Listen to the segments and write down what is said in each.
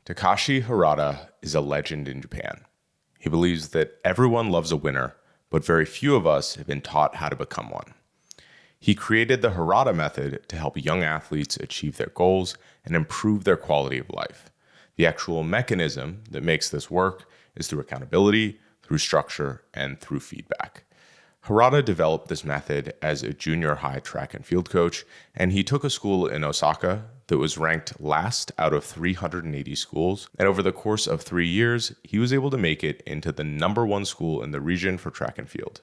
Takashi Harada is a legend in Japan. He believes that everyone loves a winner, but very few of us have been taught how to become one. He created the Harada Method to help young athletes achieve their goals and improve their quality of life. The actual mechanism that makes this work is through accountability, through structure, and through feedback. Harada developed this method as a junior high track and field coach, and he took a school in Osaka that was ranked last out of 380 schools. And over the course of 3 years, he was able to make it into the #1 school in the region for track and field.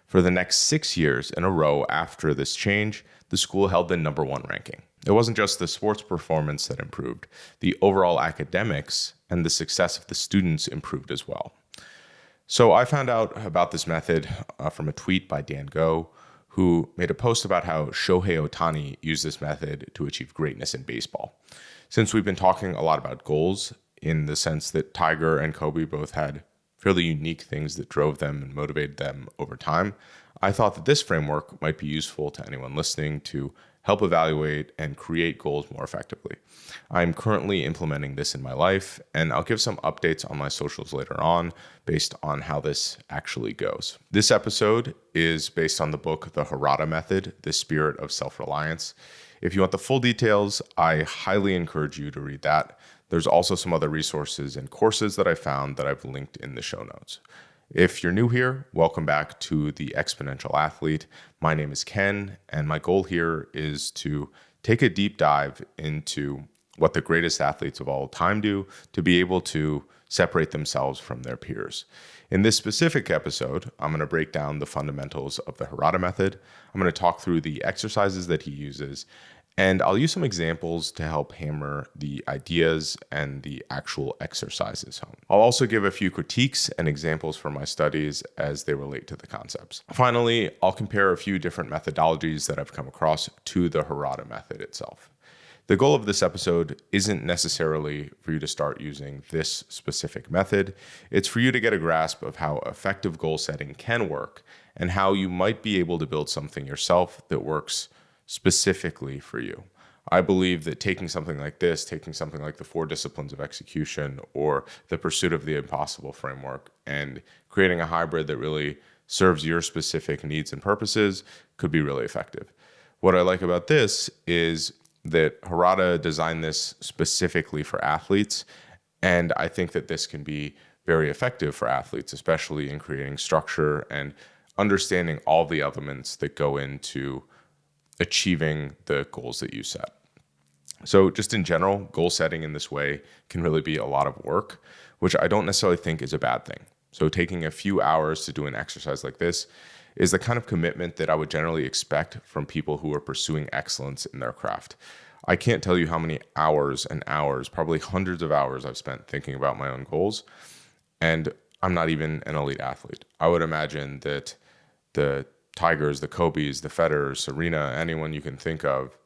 For the next 6 years in a row after this change, the school held the #1 ranking. It wasn't just the sports performance that improved, the overall academics and the success of the students improved as well. So I found out about this method from a tweet by Dan Go, who made a post about how Shohei Ohtani used this method to achieve greatness in baseball. Since we've been talking a lot about goals in the sense that Tiger and Kobe both had fairly unique things that drove them and motivated them over time, I thought that this framework might be useful to anyone listening to help evaluate and create goals more effectively. I'm currently implementing this in my life, and I'll give some updates on my socials later on based on how this actually goes. This episode is based on the book, The Harada Method, The Spirit of Self-Reliance. If you want the full details, I highly encourage you to read that. There's also some other resources and courses that I found that I've linked in the show notes. If you're new here, welcome back to the Exponential Athlete. My name is Ken, and my goal here is to take a deep dive into what the greatest athletes of all time do to be able to separate themselves from their peers. In this specific episode, I'm going to break down the fundamentals of the Harada Method. I'm going to talk through the exercises that he uses, and I'll use some examples to help hammer the ideas and the actual exercises home. I'll also give a few critiques and examples from my studies as they relate to the concepts. Finally, I'll compare a few different methodologies that I've come across to the Harada Method itself. The goal of this episode isn't necessarily for you to start using this specific method. It's for you to get a grasp of how effective goal setting can work and how you might be able to build something yourself that works specifically for you. I believe that taking something like this, taking something like the 4 disciplines of execution or the pursuit of the impossible framework and creating a hybrid that really serves your specific needs and purposes could be really effective. What I like about this is that Harada designed this specifically for athletes, and I think that this can be very effective for athletes, especially in creating structure and understanding all the elements that go into achieving the goals that you set. So just in general, goal setting in this way can really be a lot of work, which I don't necessarily think is a bad thing. So taking a few hours to do an exercise like this is the kind of commitment that I would generally expect from people who are pursuing excellence in their craft. I can't tell you how many hours and hours, probably hundreds of hours I've spent thinking about my own goals, and I'm not even an elite athlete. I would imagine that the Tigers, the Kobe's, the Federers, Serena, anyone you can think of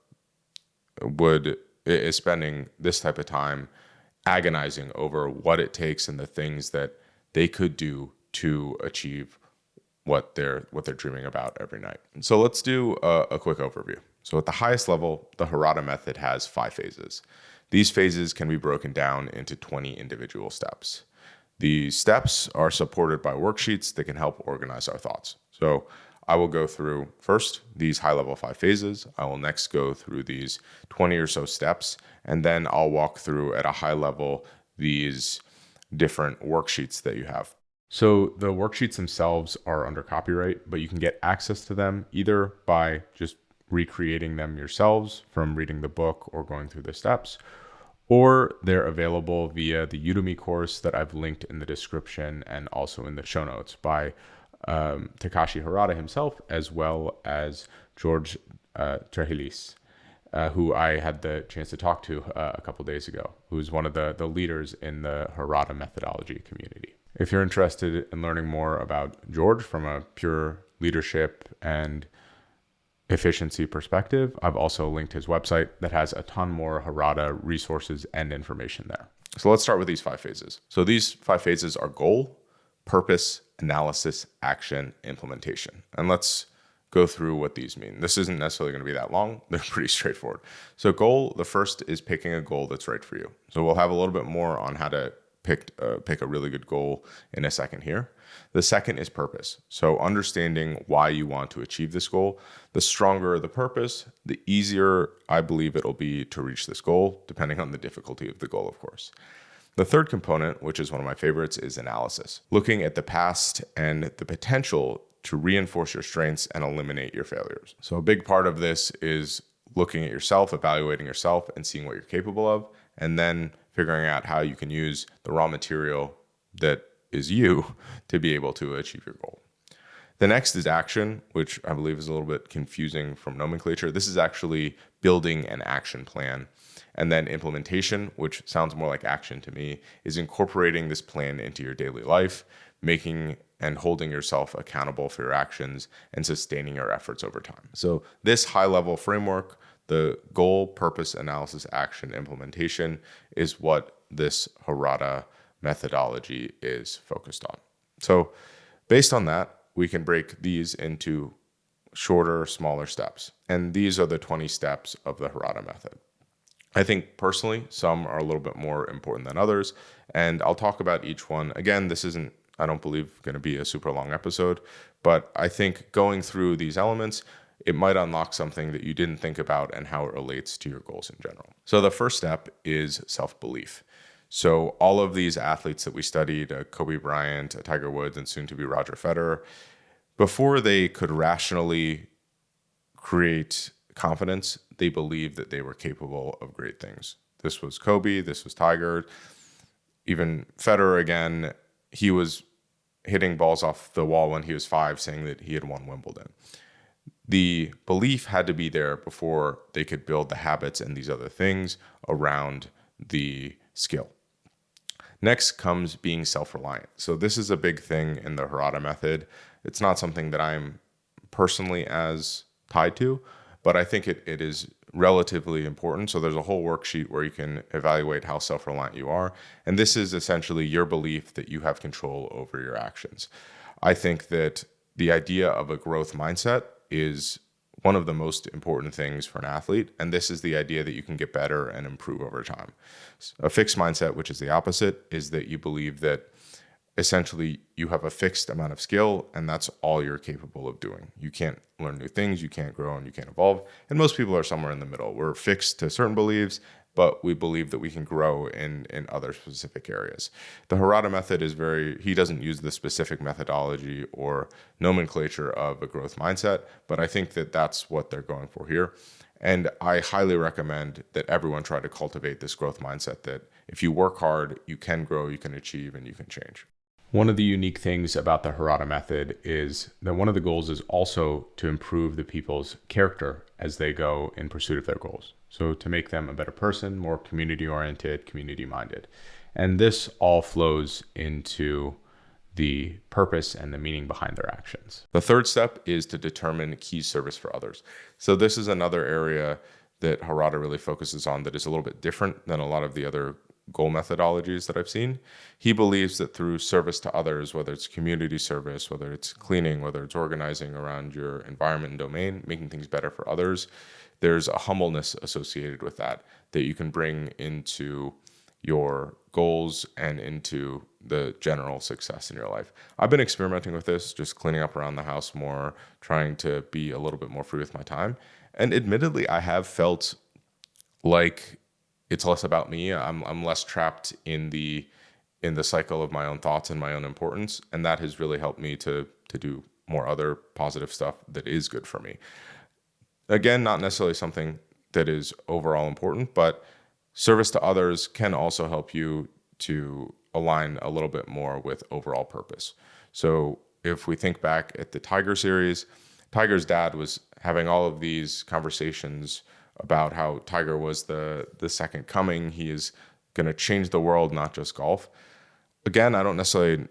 is spending this type of time agonizing over what it takes and the things that they could do to achieve what they're dreaming about every night. So let's do a quick overview. So at the highest level, the Harada Method has 5 phases. These phases can be broken down into 20 individual steps. The steps are supported by worksheets that can help organize our thoughts. So I will go through first these high-level 5 phases. I will next go through these 20 or so steps, and then I'll walk through at a high level these different worksheets that you have. So the worksheets themselves are under copyright, but you can get access to them either by just recreating them yourselves from reading the book or going through the steps, or they're available via the Udemy course that I've linked in the description and also in the show notes by Takashi Harada himself, as well as George Trehilis, who I had the chance to talk to a couple days ago, who's one of the leaders in the Harada methodology community. If you're interested in learning more about George from a pure leadership and efficiency perspective, I've also linked his website that has a ton more Harada resources and information there. So let's start with these 5 phases. So these 5 phases are goal, purpose, analysis, action, implementation. And let's go through what these mean. This isn't necessarily going to be that long. They're pretty straightforward. So goal, the first is picking a goal that's right for you. So we'll have a little bit more on how to pick a really good goal in a second here. The second is purpose. So understanding why you want to achieve this goal. The stronger the purpose, the easier I believe it'll be to reach this goal, depending on the difficulty of the goal, of course. The third component, which is one of my favorites, is analysis. Looking at the past and the potential to reinforce your strengths and eliminate your failures. So a big part of this is looking at yourself, evaluating yourself, and seeing what you're capable of, and then figuring out how you can use the raw material that is you to be able to achieve your goal. The next is action, which I believe is a little bit confusing from nomenclature. This is actually building an action plan. And then implementation, which sounds more like action to me, is incorporating this plan into your daily life, making and holding yourself accountable for your actions and sustaining your efforts over time. So this high-level framework, the goal, purpose, analysis, action, implementation, is what this Harada methodology is focused on. So based on that, we can break these into shorter, smaller steps. And these are the 20 steps of the Harada method. I think personally, some are a little bit more important than others, and I'll talk about each one. Again, this isn't, I don't believe, going to be a super long episode, but I think going through these elements, it might unlock something that you didn't think about and how it relates to your goals in general. So the first step is self-belief. So all of these athletes that we studied, Kobe Bryant, Tiger Woods, and soon to be Roger Federer, before they could rationally create confidence, they believed that they were capable of great things. This was Kobe, this was Tiger, even Federer again. He was hitting balls off the wall when he was 5, saying that he had won Wimbledon. The belief had to be there before they could build the habits and these other things around the skill. Next comes being self-reliant. So this is a big thing in the Harada method. It's not something that I'm personally as tied to, but I think it is relatively important. So there's a whole worksheet where you can evaluate how self-reliant you are. And this is essentially your belief that you have control over your actions. I think that the idea of a growth mindset is one of the most important things for an athlete. And this is the idea that you can get better and improve over time. A fixed mindset, which is the opposite, is that you believe that essentially you have a fixed amount of skill and that's all you're capable of doing. You can't learn new things, you can't grow, and you can't evolve. And most people are somewhere in the middle. We're fixed to certain beliefs, but we believe that we can grow in other specific areas. The Harada method is he doesn't use the specific methodology or nomenclature of a growth mindset, but I think that that's what they're going for here. And I highly recommend that everyone try to cultivate this growth mindset that if you work hard, you can grow, you can achieve, and you can change. One of the unique things about the Harada method is that one of the goals is also to improve the people's character as they go in pursuit of their goals. So to make them a better person, more community-oriented, community-minded. And this all flows into the purpose and the meaning behind their actions. The third step is to determine key service for others. So this is another area that Harada really focuses on that is a little bit different than a lot of the other goal methodologies that I've seen. He believes that through service to others, whether it's community service, whether it's cleaning, whether it's organizing around your environment and domain, making things better for others, there's a humbleness associated with that you can bring into your goals and into the general success in your life. I've been experimenting with this, just cleaning up around the house more, trying to be a little bit more free with my time. And admittedly, I have felt like it's less about me. I'm less trapped in the cycle of my own thoughts and my own importance, and that has really helped me to do more other positive stuff that is good for me. Again, not necessarily something that is overall important, but service to others can also help you to align a little bit more with overall purpose. So if we think back at the Tiger series, Tiger's dad was having all of these conversations about how Tiger was the second coming. He is going to change the world, not just golf. Again, I don't necessarily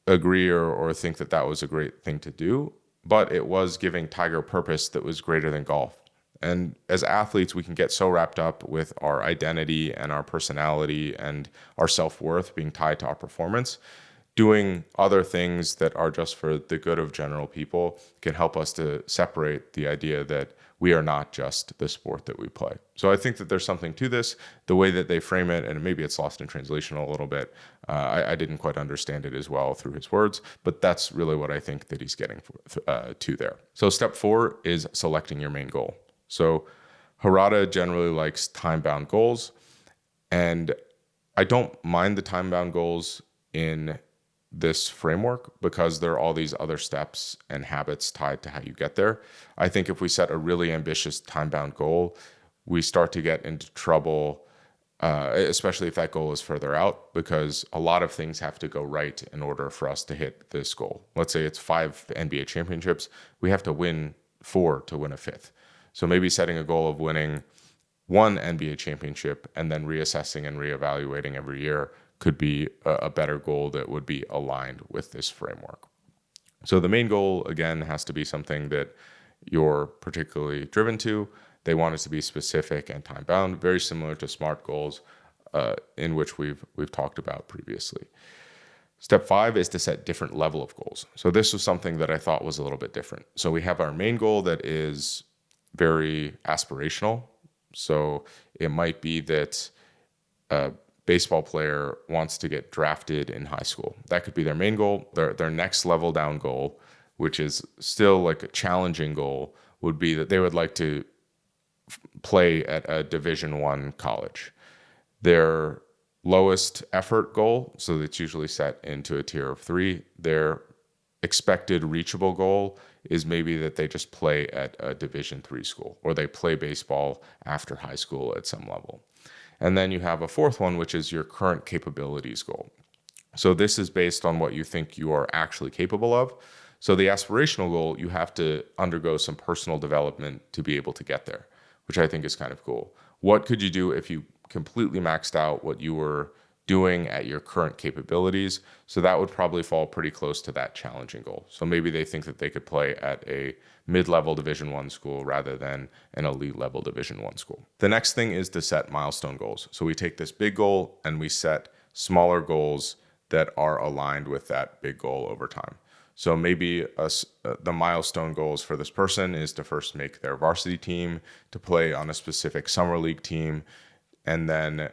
agree or think that that was a great thing to do, but it was giving Tiger purpose that was greater than golf. And as athletes, we can get so wrapped up with our identity and our personality and our self-worth being tied to our performance Doing other things that are just for the good of general people can help us to separate the idea that we are not just the sport that we play. So I think that there's something to this, the way that they frame it, and maybe it's lost in translation a little bit. I didn't quite understand it as well through his words, but that's really what I think that he's getting to there. So step 4 is selecting your main goal. So Harada generally likes time-bound goals, and I don't mind the time-bound goals in this framework because there are all these other steps and habits tied to how you get there. I think if we set a really ambitious time-bound goal, we start to get into trouble, especially if that goal is further out, because a lot of things have to go right in order for us to hit this goal. Let's say it's 5 NBA championships. We have to win 4 to win a 5th. So maybe setting a goal of winning 1 NBA championship and then reassessing and reevaluating every year could be a better goal that would be aligned with this framework. So the main goal, again, has to be something that you're particularly driven to. They want it to be specific and time-bound, very similar to SMART goals, in which we've talked about previously. Step 5 is to set different level of goals. So this was something that I thought was a little bit different. So we have our main goal that is very aspirational. So it might be that baseball player wants to get drafted in high school. That could be their main goal. Their next level down goal, which is still like a challenging goal, would be that they would like to play at a Division I college. Their lowest effort goal, so that's usually set into a tier of 3, their expected reachable goal is maybe that they just play at a Division III school, or they play baseball after high school at some level. And then you have a 4th one, which is your current capabilities goal. So this is based on what you think you are actually capable of. So the aspirational goal, you have to undergo some personal development to be able to get there, which I think is kind of cool. What could you do if you completely maxed out what you were doing at your current capabilities? So that would probably fall pretty close to that challenging goal. So maybe they think that they could play at a mid-level Division I school rather than an elite level Division I school. The next thing is to set milestone goals. So we take this big goal and we set smaller goals that are aligned with that big goal over time. So maybe the milestone goals for this person is to first make their varsity team, to play on a specific summer league team, and then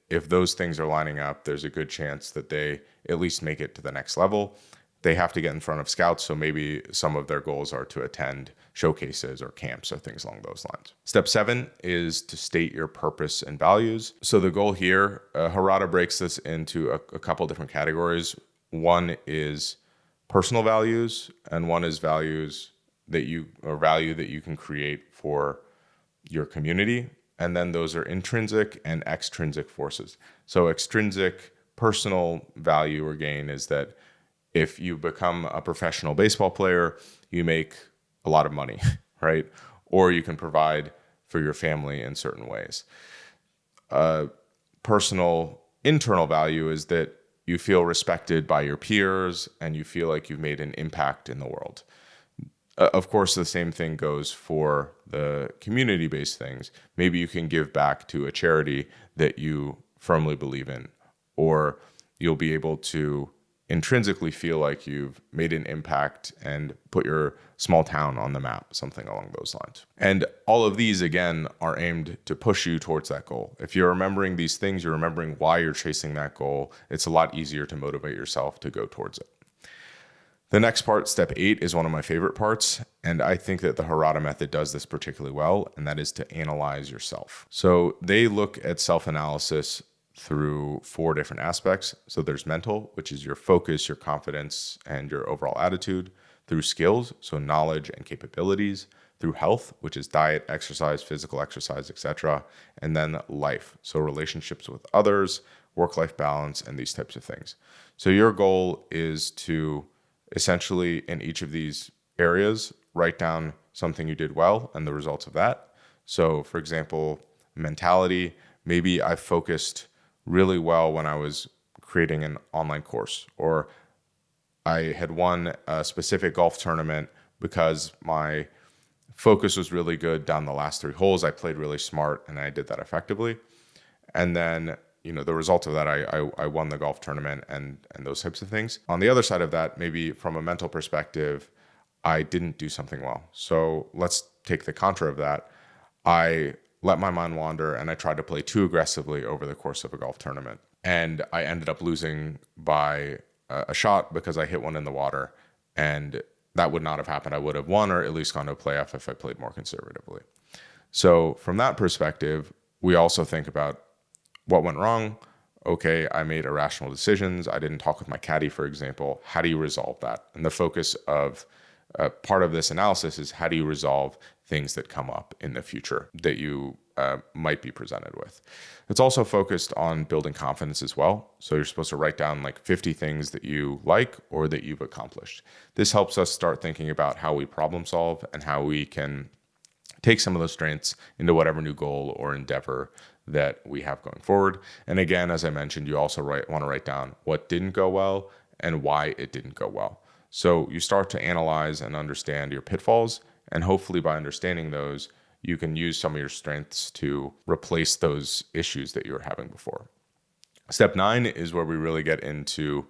if those things are lining up, there's a good chance that they at least make it to the next level. They have to get in front of scouts, so maybe some of their goals are to attend showcases or camps or things along those lines. Step 7 is to state your purpose and values. So the goal here, Harada breaks this into a couple different categories. One is personal values, and one is value that you can create for your community. And then those are intrinsic and extrinsic forces. So extrinsic personal value or gain is that if you become a professional baseball player, you make a lot of money, right? Or you can provide for your family in certain ways. Personal internal value is that you feel respected by your peers and you feel like you've made an impact in the world. Of course, the same thing goes for the community-based things. Maybe you can give back to a charity that you firmly believe in, or you'll be able to intrinsically feel like you've made an impact and put your small town on the map, something along those lines. And all of these, again, are aimed to push you towards that goal. If you're remembering these things, you're remembering why you're chasing that goal, it's a lot easier to motivate yourself to go towards it. The next part, step 8, is one of my favorite parts, and I think that the Harada Method does this particularly well, and that is to analyze yourself. So they look at self-analysis through 4 different aspects. So there's mental, which is your focus, your confidence, and your overall attitude. Through skills, so knowledge and capabilities. Through health, which is diet, exercise, physical exercise, etc. And then life, so relationships with others, work-life balance, and these types of things. So your goal is to essentially, in each of these areas, write down something you did well and the results of that. So for example, mentality, maybe I focused really well when I was creating an online course, or I had won a specific golf tournament because my focus was really good down the last 3 holes. I played really smart and I did that effectively. And then the result of that, I won the golf tournament and those types of things. On the other side of that, maybe from a mental perspective, I didn't do something well. So let's take the contra of that. I let my mind wander and I tried to play too aggressively over the course of a golf tournament. And I ended up losing by a shot because I hit one in the water. And that would not have happened. I would have won or at least gone to a playoff if I played more conservatively. So from that perspective, we also think about what went wrong. Okay, I made irrational decisions. I didn't talk with my caddy, for example. How do you resolve that? And the focus of part of this analysis is how do you resolve things that come up in the future that you might be presented with. It's also focused on building confidence as well. So you're supposed to write down like 50 things that you like or that you've accomplished. This helps us start thinking about how we problem solve and how we can take some of those strengths into whatever new goal or endeavor that we have going forward. And again, as I mentioned, you also want to write down what didn't go well and why it didn't go well. So you start to analyze and understand your pitfalls, and hopefully by understanding those, you can use some of your strengths to replace those issues that you were having before. Step 9 is where we really get into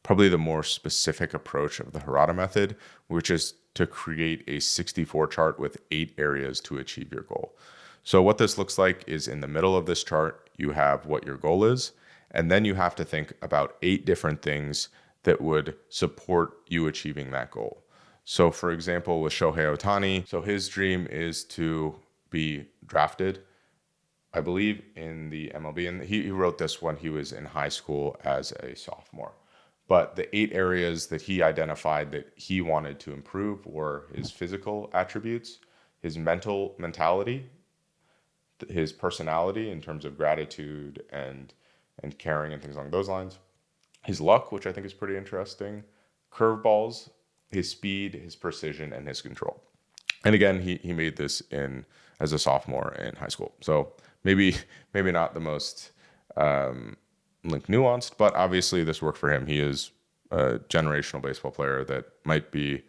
probably the more specific approach of the Harada method, which is to create a 64 chart with 8 areas to achieve your goal. So what this looks like is in the middle of this chart, you have what your goal is, and then you have to think about 8 different things that would support you achieving that goal. So for example, with Shohei Ohtani, so his dream is to be drafted, I believe, in the MLB. And he wrote this when he was in high school as a sophomore. But the 8 areas that he identified that he wanted to improve were his physical attributes, his mentality, his personality in terms of gratitude and caring and things along those lines, his luck, which I think is pretty interesting, curveballs, his speed, his precision, and his control. And again, he made this as a sophomore in high school. So maybe not the most nuanced, but obviously this worked for him. He is a generational baseball player that might be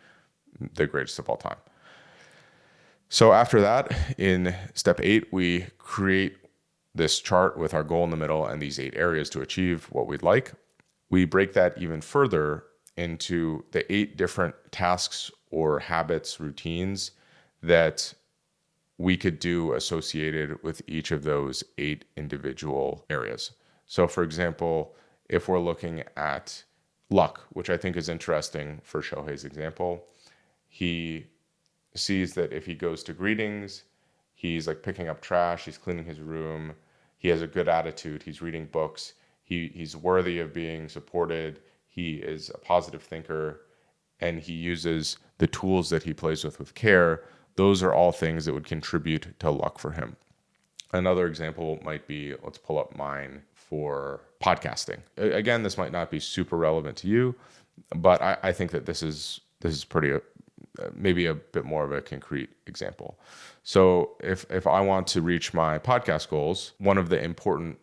the greatest of all time. So after that, in step 8, we create this chart with our goal in the middle and these 8 areas to achieve what we'd like. We break that even further into the 8 different tasks or habits, routines that we could do associated with each of those 8 individual areas. So for example, if we're looking at luck, which I think is interesting for Shohei's example, he sees that if he goes to greetings, he's like picking up trash, he's cleaning his room, he has a good attitude, he's reading books, he's worthy of being supported, he is a positive thinker, and he uses the tools that he plays with care. Those are all things that would contribute to luck for him. Another example might be, let's pull up mine for podcasting. Again, this might not be super relevant to you, but I think that this is pretty maybe a bit more of a concrete example. So if I want to reach my podcast goals, one of the important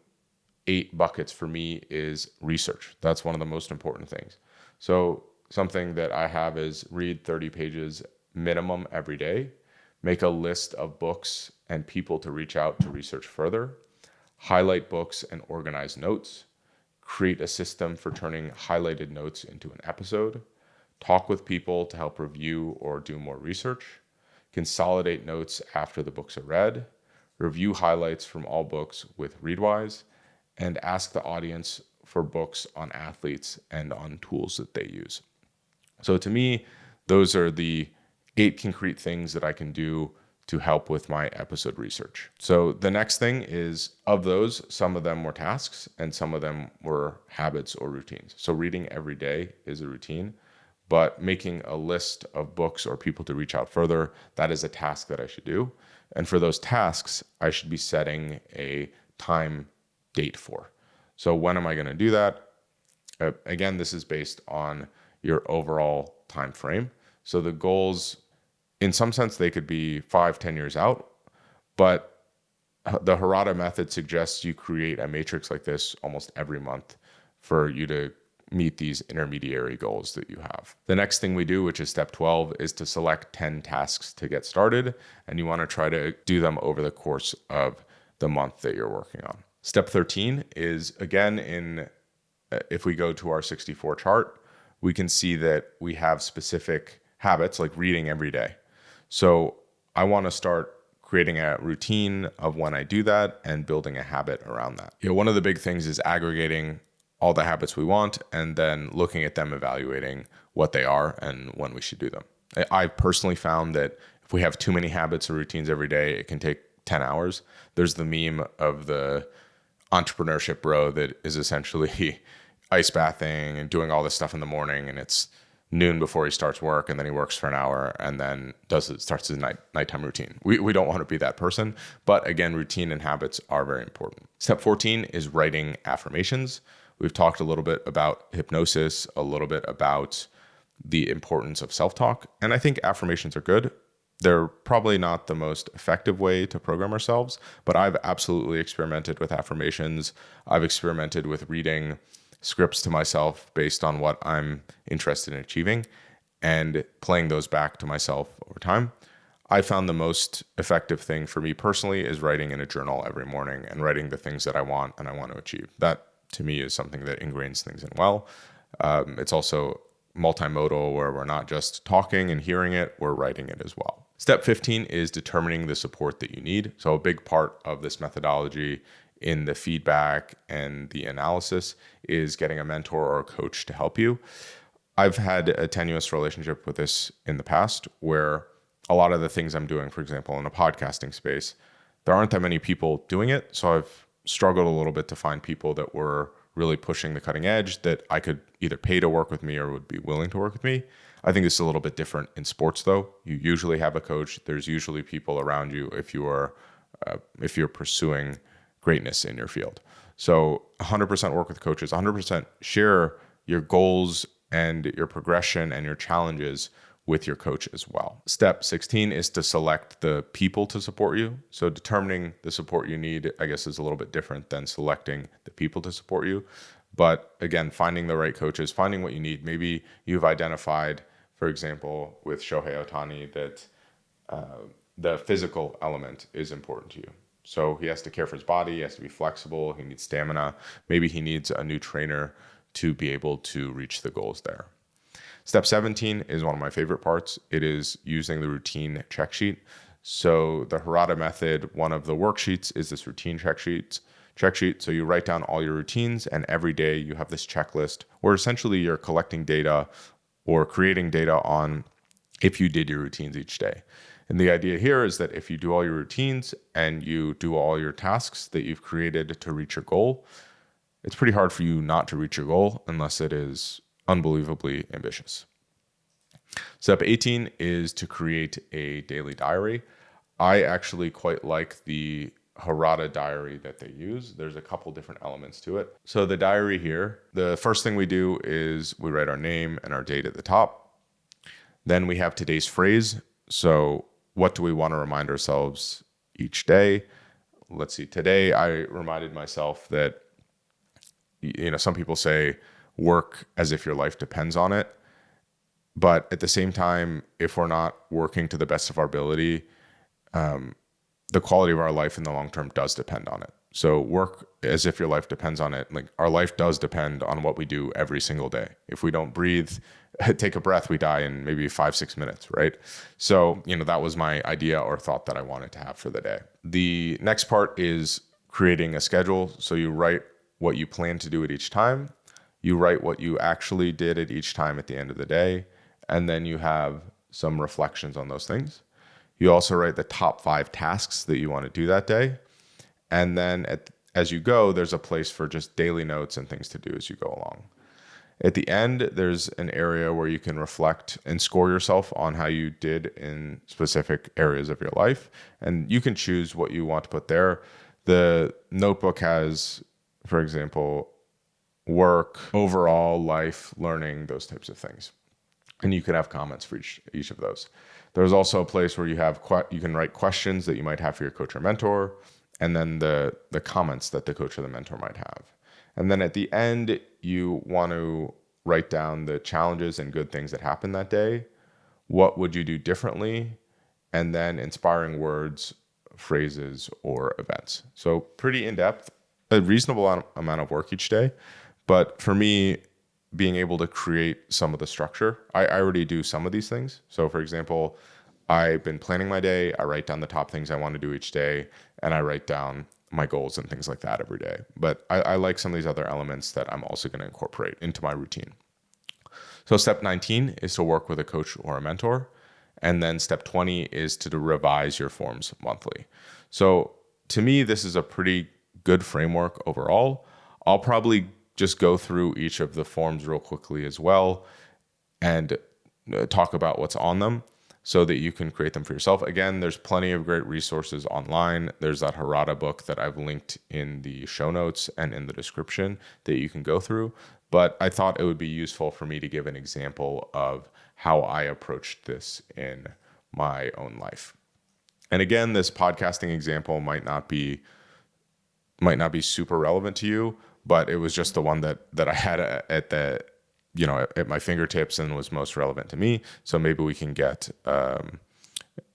8 buckets for me is research. That's one of the most important things. So something that I have is read 30 pages minimum every day, make a list of books and people to reach out to research further, highlight books and organize notes, create a system for turning highlighted notes into an episode, talk with people to help review or do more research, consolidate notes after the books are read, review highlights from all books with Readwise, and ask the audience for books on athletes and on tools that they use. So to me, those are the 8 concrete things that I can do to help with my episode research. So the next thing is, of those, some of them were tasks and some of them were habits or routines. So reading every day is a routine, but making a list of books or people to reach out further, that is a task that I should do. And for those tasks, I should be setting a time date for. So when am I going to do that? Again, this is based on your overall time frame. So the goals, in some sense, they could be 5-10 years out, but the Harada method suggests you create a matrix like this almost every month for you to meet these intermediary goals that you have. The next thing we do, which is step 12, is to select 10 tasks to get started, and you want to try to do them over the course of the month that you're working on. Step 13 is, again, if we go to our 64 chart, we can see that we have specific habits like reading every day. So I want to start creating a routine of when I do that and building a habit around that. One of the big things is aggregating all the habits we want and then looking at them, evaluating what they are and when we should do them. I personally found that if we have too many habits or routines every day, it can take 10 hours. There's the meme of the entrepreneurship bro that is essentially ice bathing and doing all this stuff in the morning, and it's noon before he starts work, and then he works for an hour and then starts his nighttime routine. We don't want to be that person, but again, routine and habits are very important. Step 14 is writing affirmations. We've talked a little bit about hypnosis, a little bit about the importance of self-talk, and I think affirmations are good. They're probably not the most effective way to program ourselves, but I've absolutely experimented with affirmations. I've experimented with reading scripts to myself based on what I'm interested in achieving and playing those back to myself over time. I found the most effective thing for me personally is writing in a journal every morning and writing the things that I want and I want to achieve. That to me is something that ingrains things in well. It's also multimodal, where we're not just talking and hearing it, we're writing it as well. Step 15 is determining the support that you need. So a big part of this methodology in the feedback and the analysis is getting a mentor or a coach to help you. I've had a tenuous relationship with this in the past, where a lot of the things I'm doing, for example, in a podcasting space, there aren't that many people doing it. So I've struggled a little bit to find people that were really pushing the cutting edge that I could either pay to work with me or would be willing to work with me. I think it's a little bit different in sports, though. You usually have a coach. There's usually people around you if you're pursuing greatness in your field. So 100% work with coaches, 100% share your goals and your progression and your challenges with your coach as well. Step 16 is to select the people to support you. So determining the support you need, I guess, is a little bit different than selecting the people to support you. But again, finding the right coaches, finding what you need. Maybe you've identified, for example, with Shohei Ohtani, that the physical element is important to you. So he has to care for his body, he has to be flexible, he needs stamina. Maybe he needs a new trainer to be able to reach the goals there. Step 17 is one of my favorite parts. It is using the routine check sheet. So the Harada Method, one of the worksheets is this routine check sheet. So you write down all your routines, and every day you have this checklist where essentially you're collecting data or creating data on if you did your routines each day. And the idea here is that if you do all your routines and you do all your tasks that you've created to reach your goal, it's pretty hard for you not to reach your goal unless it is unbelievably ambitious. Step 18 is to create a daily diary. I actually quite like the Harada diary that they use. There's a couple different elements to it. So the diary here, the first thing we do is we write our name and our date at the top. Then we have today's phrase. So what do we want to remind ourselves each day? Let's see. Today I reminded myself that, some people say work as if your life depends on it. But at the same time, if we're not working to the best of our ability, the quality of our life in the long term does depend on it. So work as if your life depends on it. Like, our life does depend on what we do every single day. If we don't breathe, take a breath, we die in maybe 5-6 minutes, right? So, that was my idea or thought that I wanted to have for the day. The next part is creating a schedule. So you write what you plan to do at each time. You write what you actually did at each time at the end of the day. And then you have some reflections on those things. You also write the top 5 tasks that you want to do that day. And then as you go, there's a place for just daily notes and things to do as you go along. At the end, there's an area where you can reflect and score yourself on how you did in specific areas of your life. And you can choose what you want to put there. The notebook has, for example, work, overall life, learning, those types of things. And you can have comments for each of those. There's also a place where you can write questions that you might have for your coach or mentor, and then the comments that the coach or the mentor might have. And then at the end, you want to write down the challenges and good things that happened that day. What would you do differently? And then inspiring words, phrases, or events. So pretty in-depth. a reasonable amount of work each day. But for me, being able to create some of the structure, I already do some of these things. So for example, I've been planning my day. I write down the top things I want to do each day, and I write down my goals and things like that every day. But I like some of these other elements that I'm also going to incorporate into my routine. So step 19 is to work with a coach or a mentor. And then step 20 is to revise your forms monthly. So to me, this is a pretty good framework overall. I'll probably just go through each of the forms real quickly as well and talk about what's on them so that you can create them for yourself. Again, there's plenty of great resources online. There's that Harada book that I've linked in the show notes and in the description that you can go through. But I thought it would be useful for me to give an example of how I approached this in my own life. And again, this podcasting example might not be super relevant to you, but it was just the one that I had at my fingertips and was most relevant to me. So maybe we can get a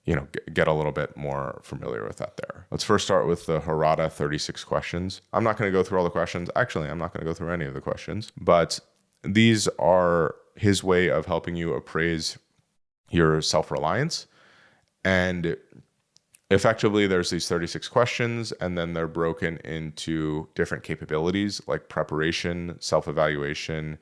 little bit more familiar with that there. Let's first start with the Harada 36 questions. I'm not going to go through all the questions. Actually, I'm not going to go through any of the questions, but these are his way of helping you appraise your self-reliance. And effectively, there's these 36 questions, and then they're broken into different capabilities like preparation, self-evaluation,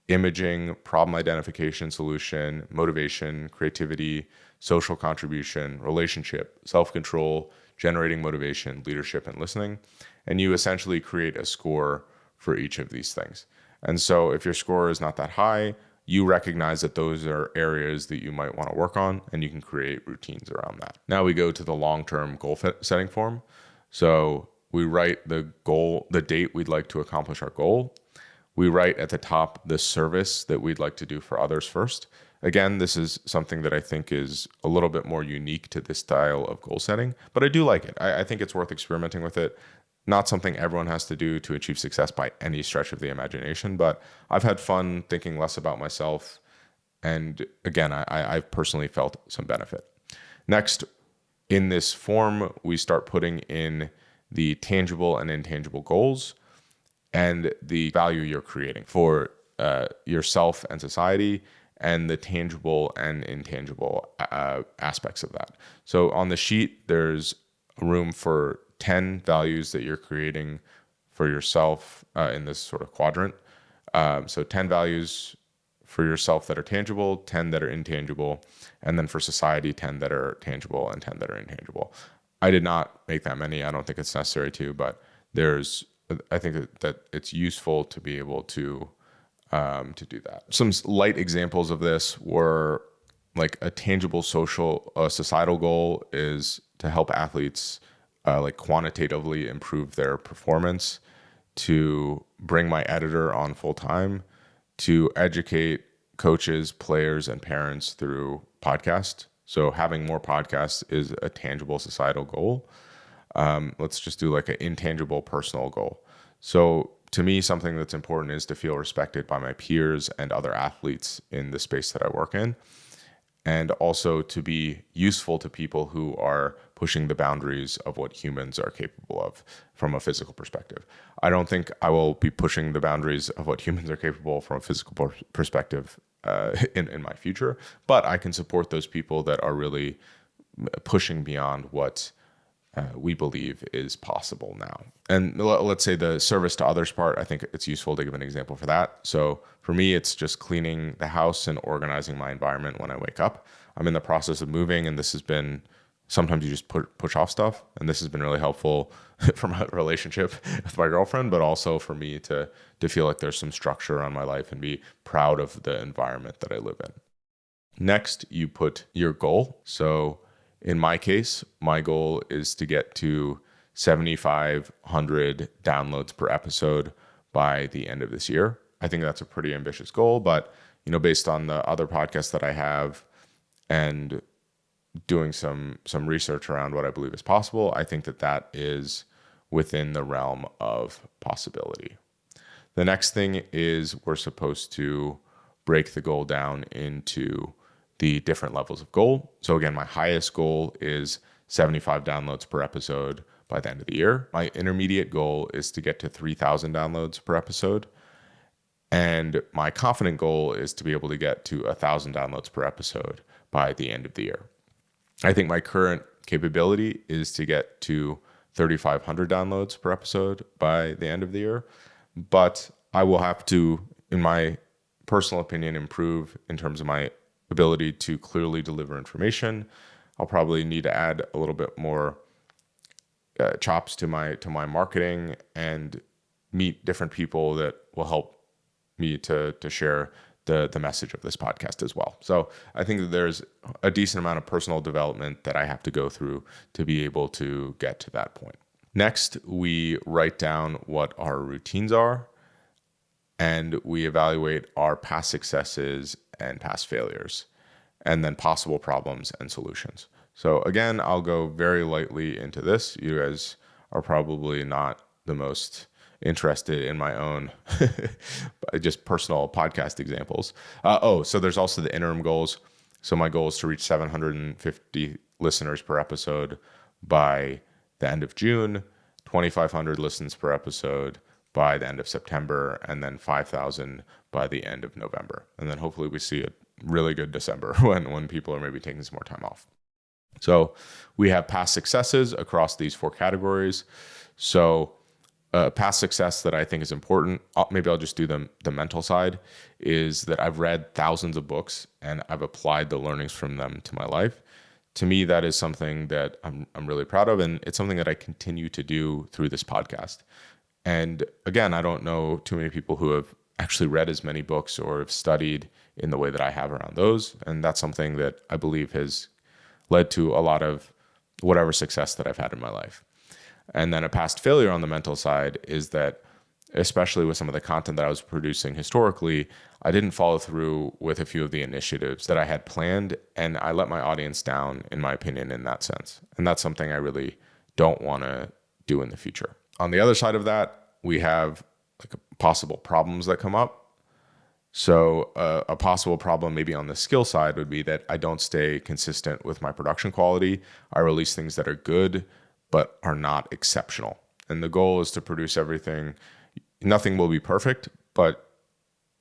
imaging, problem identification, solution, motivation, creativity, social contribution, relationship, self-control, generating motivation, leadership, and listening. And you essentially create a score for each of these things. And so if your score is not that high, you recognize that those are areas that you might want to work on, and you can create routines around that. Now we go to the long-term goal setting form. So we write the goal, the date we'd like to accomplish our goal. We write at the top the service that we'd like to do for others first. Again, this is something that I think is a little bit more unique to this style of goal setting, but I do like it. I think it's worth experimenting with it. Not something everyone has to do to achieve success by any stretch of the imagination, but I've had fun thinking less about myself. And again, I've personally felt some benefit. Next, in this form, we start putting in the tangible and intangible goals and the value you're creating for yourself and society, and the tangible and intangible aspects of that. So on the sheet, there's room for 10 values that you're creating for yourself in this sort of quadrant. So 10 values for yourself that are tangible, 10 that are intangible, and then for society, 10 that are tangible and 10 that are intangible. I did not make that many. I don't think it's necessary to, but I think that it's useful to be able to do that. Some light examples of this were like a tangible societal goal is to help athletes like quantitatively improve their performance, to bring my editor on full time, to educate coaches, players, and parents through podcasts. So having more podcasts is a tangible societal goal. Let's just do like an intangible personal goal. So to me, something that's important is to feel respected by my peers and other athletes in the space that I work in, and also to be useful to people who are pushing the boundaries of what humans are capable of from a physical perspective. I don't think I will be pushing the boundaries of what humans are capable from a physical perspective in my future, but I can support those people that are really pushing beyond what we believe is possible now. And let's say the service to others part, I think it's useful to give an example for that. So for me, it's just cleaning the house and organizing my environment when I wake up. I'm in the process of moving, and this has been, sometimes you just push off stuff, and this has been really helpful for my relationship with my girlfriend, but also for me to feel like there's some structure on my life and be proud of the environment that I live in. Next, you put your goal. So in my case, my goal is to get to 7,500 downloads per episode by the end of this year. I think that's a pretty ambitious goal, but based on the other podcasts that I have and doing some research around what I believe is possible, I think that is within the realm of possibility. The next thing is we're supposed to break the goal down into the different levels of goal. So again, my highest goal is 75 downloads per episode by the end of the year. My intermediate goal is to get to 3,000 downloads per episode. And my confident goal is to be able to get to 1,000 downloads per episode by the end of the year. I think my current capability is to get to 3,500 downloads per episode by the end of the year. But I will have to, in my personal opinion, improve in terms of my ability to clearly deliver information. I'll probably need to add a little bit more chops to my marketing and meet different people that will help me to share the message of this podcast as well. So I think that there's a decent amount of personal development that I have to go through to be able to get to that point. Next, we write down what our routines are, and we evaluate our past successes and past failures, and then possible problems and solutions. So again, I'll go very lightly into this. You guys are probably not the most interested in my own just personal podcast examples. So there's also the interim goals. So my goal is to reach 750 listeners per episode by the end of June, 2,500 listens per episode by the end of September, and then 5,000 by the end of November. And then hopefully we see a really good December when people are maybe taking some more time off. So we have past successes across these 4 categories. So past success that I think is important, maybe I'll just do the mental side, is that I've read thousands of books and I've applied the learnings from them to my life. To me, that is something that I'm really proud of, and it's something that I continue to do through this podcast. And again, I don't know too many people who have actually read as many books or have studied in the way that I have around those. And that's something that I believe has led to a lot of whatever success that I've had in my life. And then a past failure on the mental side is that, especially with some of the content that I was producing historically, I didn't follow through with a few of the initiatives that I had planned, and I let my audience down, in my opinion, in that sense. And that's something I really don't want to do in the future. On the other side of that, we have like possible problems that come up. So a possible problem maybe on the skill side would be that I don't stay consistent with my production quality. I release things that are good, but are not exceptional. And the goal is to produce everything. Nothing will be perfect, but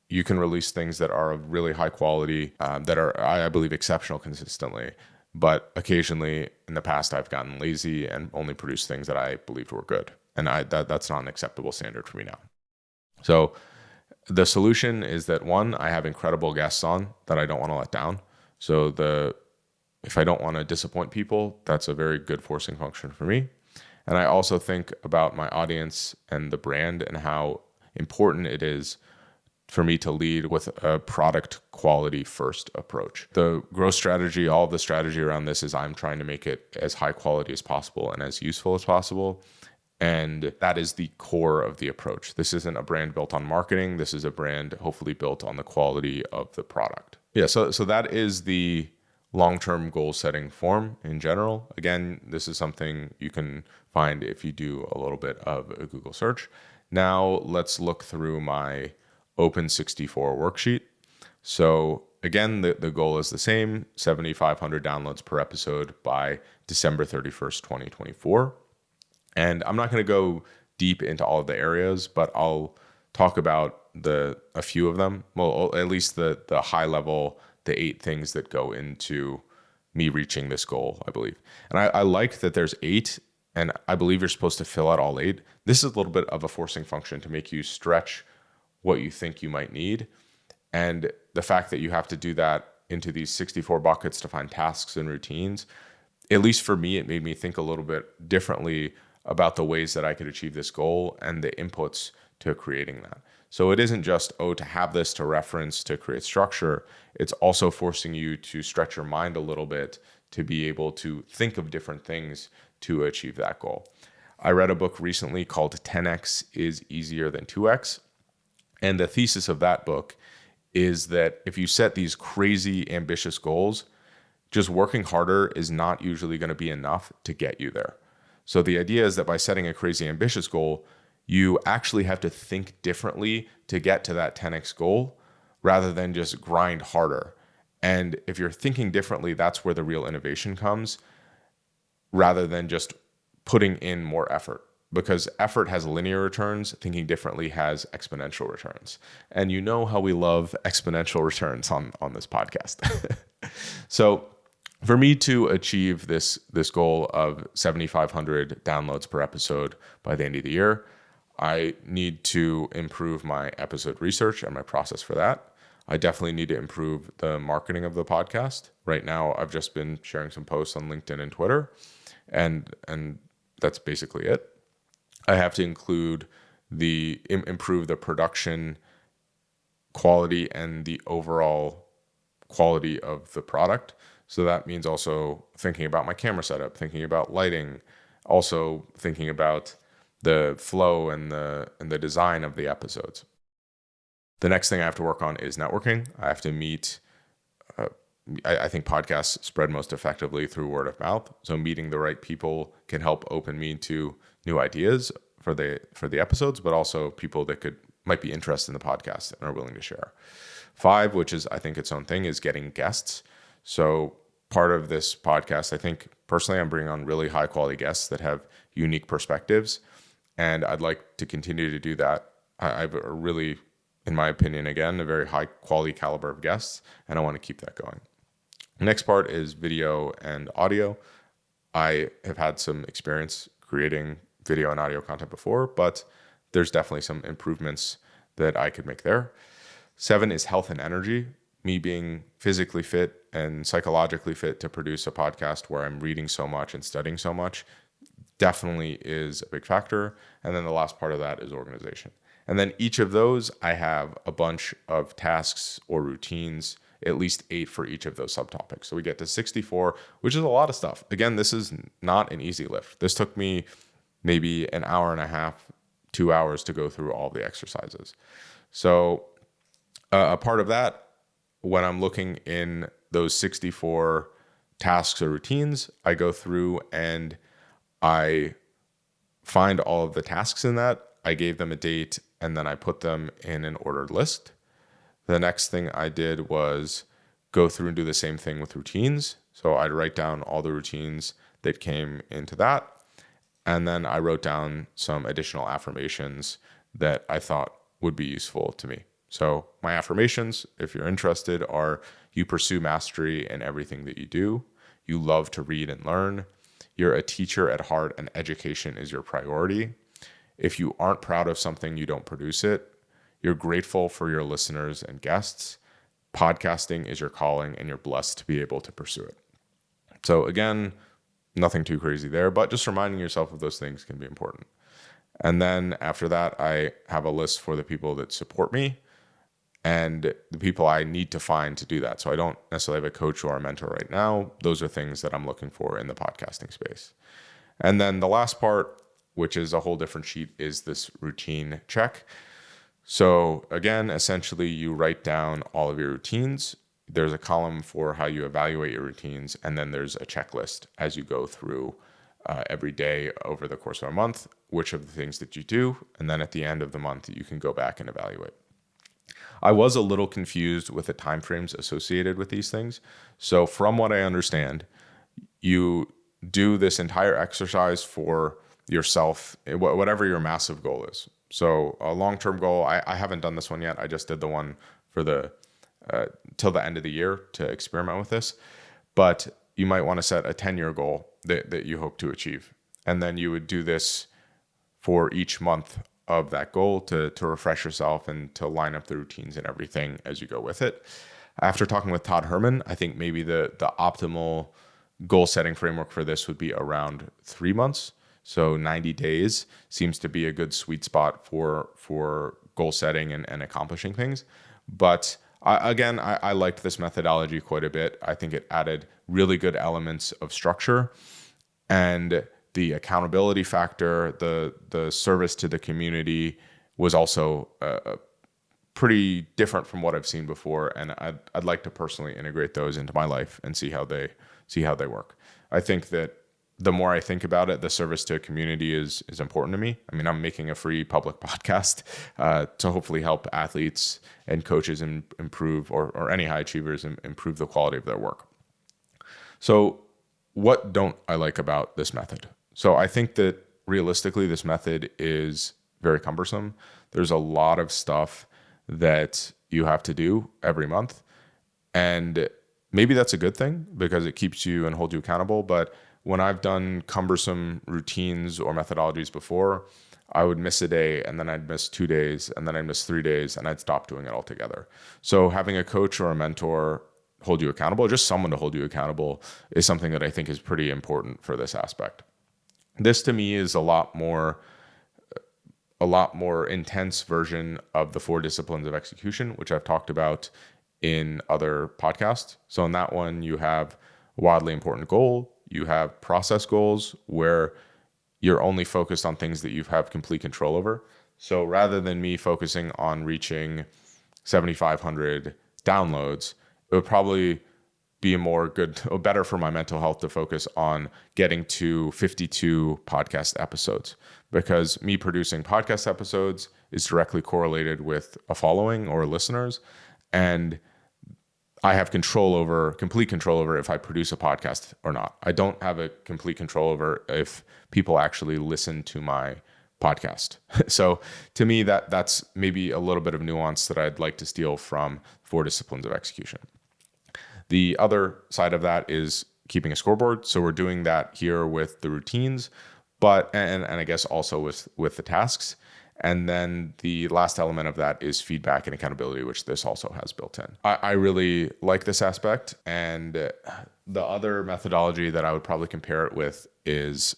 you can release things that are of really high quality, that are, I believe, exceptional consistently. But occasionally in the past, I've gotten lazy and only produced things that I believed were good. And that's not an acceptable standard for me now. So the solution is that, one, I have incredible guests on that I don't want to let down. So if I don't want to disappoint people, that's a very good forcing function for me. And I also think about my audience and the brand and how important it is for me to lead with a product quality first approach. The growth strategy, all of the strategy around this is I'm trying to make it as high quality as possible and as useful as possible. And that is the core of the approach. This isn't a brand built on marketing. This is a brand hopefully built on the quality of the product. Yeah, so that is the long-term goal setting form in general. Again, this is something you can find if you do a little bit of a Google search. Now let's look through my Open 64 worksheet. So again, the goal is the same, 7,500 downloads per episode by December 31st, 2024. And I'm not going to go deep into all of the areas, but I'll talk about a few of them. Well, at least the high level, the 8 things that go into me reaching this goal, I believe. And I like that there's 8, and I believe you're supposed to fill out all 8. This is a little bit of a forcing function to make you stretch what you think you might need. And the fact that you have to do that into these 64 buckets to find tasks and routines, at least for me, it made me think a little bit differently about the ways that I could achieve this goal and the inputs to creating that. So it isn't just, to have this to reference to create structure. It's also forcing you to stretch your mind a little bit to be able to think of different things to achieve that goal. I read a book recently called 10x is easier than 2x. And the thesis of that book is that if you set these crazy ambitious goals, just working harder is not usually going to be enough to get you there. So the idea is that by setting a crazy ambitious goal, you actually have to think differently to get to that 10x goal rather than just grind harder. And if you're thinking differently, that's where the real innovation comes, rather than just putting in more effort, because effort has linear returns, thinking differently has exponential returns. And you know how we love exponential returns on this podcast. So for me to achieve this goal of 7,500 downloads per episode by the end of the year, I need to improve my episode research and my process for that. I definitely need to improve the marketing of the podcast. Right now, I've just been sharing some posts on LinkedIn and Twitter, and that's basically it. I have to improve the production quality and the overall quality of the product. So that means also thinking about my camera setup, thinking about lighting, also thinking about the flow and the design of the episodes. The next thing I have to work on is networking. I have to meet, I think podcasts spread most effectively through word of mouth. So meeting the right people can help open me to new ideas for the episodes, but also people that might be interested in the podcast and are willing to share. 5, which is I think its own thing, is getting guests. So part of this podcast, I think personally, I'm bringing on really high quality guests that have unique perspectives, and I'd like to continue to do that. I've really, in my opinion, again, a very high quality caliber of guests, and I want to keep that going. The next part is video and audio. I have had some experience creating video and audio content before, but there's definitely some improvements that I could make there. 7 is health and energy. Me being physically fit and psychologically fit to produce a podcast where I'm reading so much and studying so much definitely is a big factor. And then the last part of that is organization. And then each of those, I have a bunch of tasks or routines, at least 8 for each of those subtopics. So we get to 64, which is a lot of stuff. Again, this is not an easy lift. This took me maybe an hour and a half, 2 hours to go through all the exercises. So a part of that, when I'm looking in those 64 tasks or routines, I go through and I find all of the tasks in that. I gave them a date, and then I put them in an ordered list. The next thing I did was go through and do the same thing with routines. So I'd write down all the routines that came into that. And then I wrote down some additional affirmations that I thought would be useful to me. So my affirmations, if you're interested, are: you pursue mastery in everything that you do. You love to read and learn. You're a teacher at heart, and education is your priority. If you aren't proud of something, you don't produce it. You're grateful for your listeners and guests. Podcasting is your calling, and you're blessed to be able to pursue it. So again, nothing too crazy there, but just reminding yourself of those things can be important. And then after that, I have a list for the people that support me and the people I need to find to do that. So I don't necessarily have a coach or a mentor right now. Those are things that I'm looking for in the podcasting space. And then the last part, which is a whole different sheet, is this routine check. So again, essentially you write down all of your routines. There's a column for how you evaluate your routines, and then there's a checklist as you go through every day over the course of a month, which of the things that you do, and then at the end of the month, you can go back and evaluate. I was a little confused with the timeframes associated with these things. So from what I understand, you do this entire exercise for yourself, whatever your massive goal is. So a long-term goal, I haven't done this one yet. I just did the one for till the end of the year to experiment with this. But you might want to set a 10-year goal that you hope to achieve. And then you would do this for each month of that goal to refresh yourself and to line up the routines and everything as you go with it. After talking with Todd Herman, I think maybe the optimal goal setting framework for this would be around 3 months. So 90 days seems to be a good sweet spot for goal setting and accomplishing things. But I liked this methodology quite a bit. I think it added really good elements of structure, and the accountability factor, the service to the community was also pretty different from what I've seen before. And I'd like to personally integrate those into my life and see how they work. I think that the more I think about it, the service to a community is important to me. I mean, I'm making a free public podcast to hopefully help athletes and coaches improve, or any high achievers improve the quality of their work. So what don't I like about this method? So I think that realistically, this method is very cumbersome. There's a lot of stuff that you have to do every month. And maybe that's a good thing because it keeps you and holds you accountable. But when I've done cumbersome routines or methodologies before, I would miss a day and then I'd miss 2 days and then I'd miss 3 days and I'd stop doing it altogether. So having a coach or a mentor hold you accountable, just someone to hold you accountable, is something that I think is pretty important for this aspect. This to me is a lot more intense version of the 4 disciplines of execution, which I've talked about in other podcasts. So in that one, you have a wildly important goal, you have process goals where you're only focused on things that you have complete control over. So rather than me focusing on reaching 7,500 downloads, it would probably be better for my mental health to focus on getting to 52 podcast episodes, because me producing podcast episodes is directly correlated with a following or listeners. And I have complete control over if I produce a podcast or not. I don't have a complete control over if people actually listen to my podcast. So to me, that's maybe a little bit of nuance that I'd like to steal from 4 disciplines of execution. The other side of that is keeping a scoreboard. So we're doing that here with the routines, but and I guess also with the tasks. And then the last element of that is feedback and accountability, which this also has built in. I really like this aspect. And the other methodology that I would probably compare it with is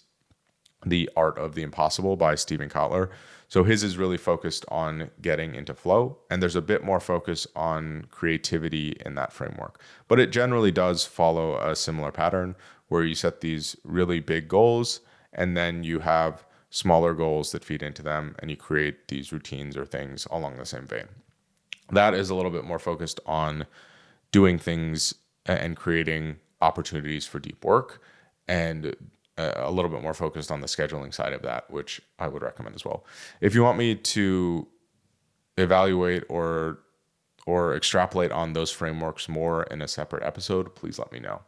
The Art of the Impossible by Steven Kotler. So his is really focused on getting into flow, and there's a bit more focus on creativity in that framework. But it generally does follow a similar pattern where you set these really big goals, and then you have smaller goals that feed into them, and you create these routines or things along the same vein. That is a little bit more focused on doing things and creating opportunities for deep work, and a little bit more focused on the scheduling side of that, which I would recommend as well. If you want me to evaluate or extrapolate on those frameworks more in a separate episode, please let me know.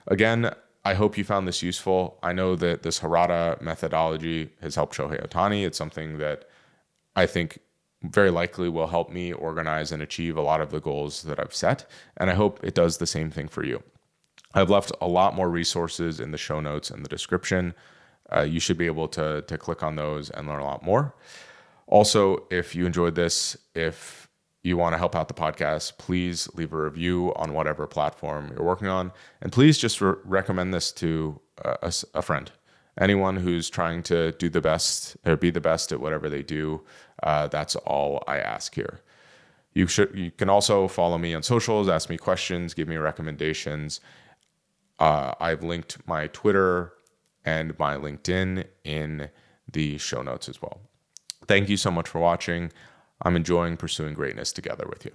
Again, I hope you found this useful. I know that this Harada methodology has helped Shohei Ohtani. It's something that I think very likely will help me organize and achieve a lot of the goals that I've set. And I hope it does the same thing for you. I've left a lot more resources in the show notes and the description. You should be able to click on those and learn a lot more. Also, if you enjoyed this, if you want to help out the podcast, please leave a review on whatever platform you're working on. And please just recommend this to a friend. Anyone who's trying to do the best or be the best at whatever they do. That's all I ask here. You can also follow me on socials, ask me questions, give me recommendations. I've linked my Twitter and my LinkedIn in the show notes as well. Thank you so much for watching. I'm enjoying pursuing greatness together with you.